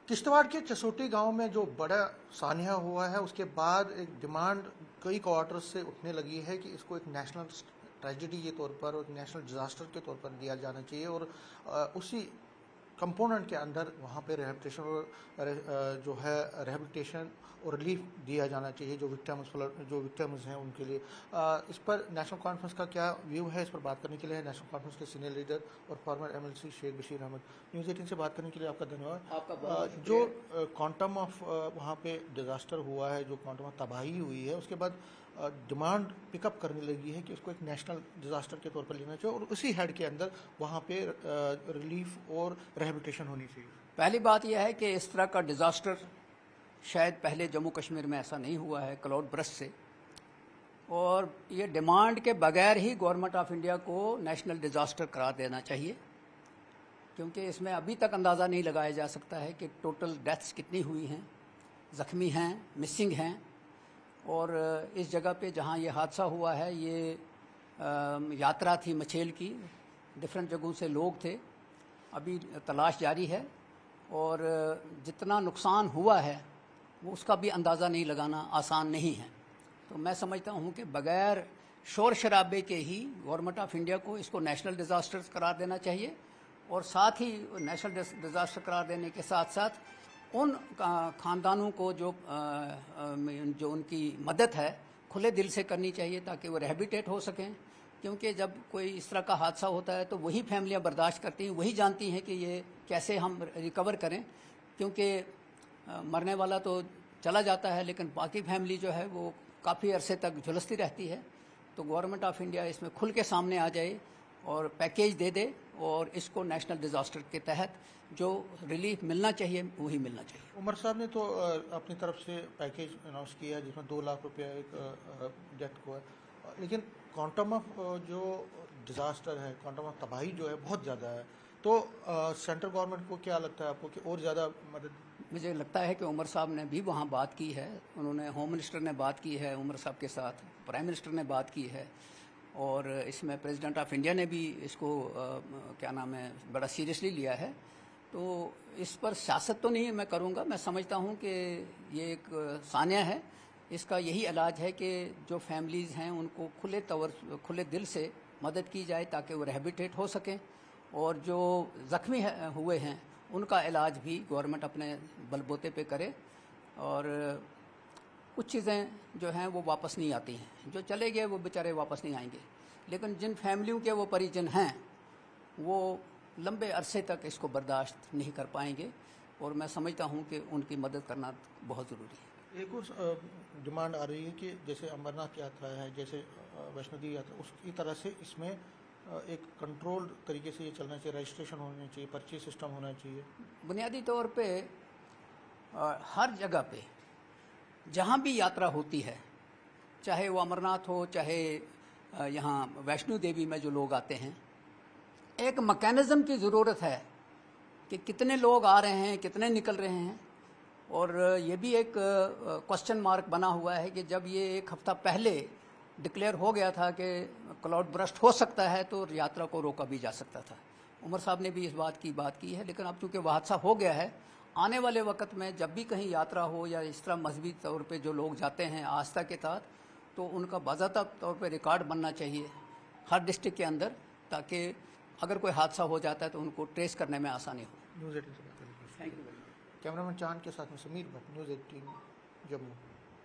किश्तवाड़ के चसोटी गांव में जो बड़ा सानिया हुआ है उसके बाद एक डिमांड कई क्वार्टर्स से उठने लगी है कि इसको एक नेशनल ट्रेजेडी के तौर पर और नेशनल डिजास्टर के तौर पर दिया जाना चाहिए और उसी कंपोनेंट के अंदर वहाँ पे रिहेबिलिटेशन और जो है रिहेबिलिटेशन और रिलीफ दिया जाना चाहिए जो विक्टिम्स हैं उनके लिए। इस पर नेशनल कॉन्फ्रेंस का क्या व्यू है, इस पर बात करने के लिए नेशनल कॉन्फ्रेंस के सीनियर लीडर और former MLC Sheikh Bashir Ahmad News 18 से बात करने के लिए आपका धन्यवाद। आपका जो क्वांटम ऑफ वहाँ पे डिज़ास्टर हुआ है, जो क्वांटम ऑफ तबाही हुई है, उसके बाद डिमांड पिकअप करने लगी है कि उसको एक नेशनल डिज़ास्टर के तौर पर लेना चाहिए और उसी हेड के अंदर वहाँ पे रिलीफ और रिहेबिलिटेशन होनी चाहिए। पहली बात यह है कि इस तरह का डिज़ास्टर शायद पहले जम्मू कश्मीर में ऐसा नहीं हुआ है क्लाउड बर्स्ट से, और ये डिमांड के बगैर ही गवर्नमेंट ऑफ इंडिया को नेशनल डिज़ास्टर करार देना चाहिए, क्योंकि इसमें अभी तक अंदाज़ा नहीं लगाया जा सकता है कि टोटल डेथ्स कितनी हुई हैं, ज़ख्मी हैं, मिसिंग हैं। और इस जगह पे जहाँ ये हादसा हुआ है ये यात्रा थी मछेल की, डिफरेंट जगहों से लोग थे, अभी तलाश जारी है और जितना नुकसान हुआ है वो उसका भी अंदाज़ा नहीं लगाना आसान नहीं है। तो मैं समझता हूँ कि बग़ैर शोर शराबे के ही गवर्नमेंट ऑफ इंडिया को इसको नेशनल डिज़ास्टर करार देना चाहिए, और साथ ही नेशनल डिज़ास्टर करार देने के साथ साथ उन ख़ानदानों को जो उनकी मदद है खुले दिल से करनी चाहिए ताकि वो रिहेबिलिटेट हो सकें, क्योंकि जब कोई इस तरह का हादसा होता है तो वही फैमिलियां बर्दाश्त करती हैं, वही जानती हैं कि ये कैसे हम रिकवर करें, क्योंकि मरने वाला तो चला जाता है लेकिन बाकी फैमिली जो है वो काफ़ी अरसे तक झुलसती रहती है। तो गवर्नमेंट ऑफ इंडिया इसमें खुल के सामने आ जाए और पैकेज दे दे और इसको नेशनल डिज़ास्टर के तहत जो रिलीफ मिलना चाहिए वही मिलना चाहिए। उमर साहब ने तो अपनी तरफ से पैकेज अनाउंस किया है जिसमें 2 लाख रुपया एक डेथ को है, लेकिन क्वांटम ऑफ जो डिज़ास्टर है, क्वांटम ऑफ तबाही जो है बहुत ज़्यादा है। तो सेंट्रल गवर्नमेंट को क्या लगता है आपको कि और ज़्यादा मदद? मुझे लगता है कि उमर साहब ने भी वहाँ बात की है, उन्होंने होम मिनिस्टर ने बात की है उमर साहब के साथ, प्राइम मिनिस्टर ने बात की है, और इसमें प्रेसिडेंट ऑफ इंडिया ने भी इसको क्या नाम है बड़ा सीरियसली लिया है। तो इस पर सियासत तो नहीं मैं करूँगा, मैं समझता हूँ कि ये एक सानिया है, इसका यही इलाज है कि जो फैमिलीज़ हैं उनको खुले दिल से मदद की जाए ताकि वो रिहेबिलिटेट हो सकें, और जो ज़ख्मी हुए हैं उनका इलाज भी गवर्नमेंट अपने बलबूते पे करे। और कुछ चीज़ें जो हैं वो वापस नहीं आती हैं, जो चले गए वो बेचारे वापस नहीं आएंगे, लेकिन जिन फैमिलियों के वो परिजन हैं वो लंबे अरसे तक इसको बर्दाश्त नहीं कर पाएंगे, और मैं समझता हूँ कि उनकी मदद करना बहुत ज़रूरी है। एक और डिमांड आ रही है कि जैसे अमरनाथ यात्रा है, जैसे वैष्णो देवी यात्रा, उसकी तरह से इसमें एक कंट्रोल्ड तरीके से ये चलना चाहिए, रजिस्ट्रेशन होना चाहिए, पर्ची सिस्टम होना चाहिए। बुनियादी तौर पे हर जगह पे जहाँ भी यात्रा होती है, चाहे वो अमरनाथ हो चाहे यहाँ वैष्णो देवी में जो लोग आते हैं, एक मैकेनिज़्म की ज़रूरत है कि कितने लोग आ रहे हैं, कितने निकल रहे हैं। और ये भी एक क्वेश्चन मार्क बना हुआ है कि जब ये 1 हफ्ता पहले डिक्लेयर हो गया था कि क्लाउड बर्स्ट हो सकता है तो यात्रा को रोका भी जा सकता था। उमर साहब ने भी इस बात की है, लेकिन अब चूँकि वह हादसा हो गया है, आने वाले वक्त में जब भी कहीं यात्रा हो या इस तरह मजहबी तौर पे जो लोग जाते हैं आस्था के साथ, तो उनका बाज़ाब्ता तौर पे रिकॉर्ड बनना चाहिए हर डिस्ट्रिक्ट के अंदर, ताकि अगर कोई हादसा हो जाता है तो उनको ट्रेस करने में आसानी हो। न्यूज़ 18 से बात करेंगे। Thank you. कैमरामैन चांद के साथ में समीर भट्ट, न्यूज़ 18 जम्मू।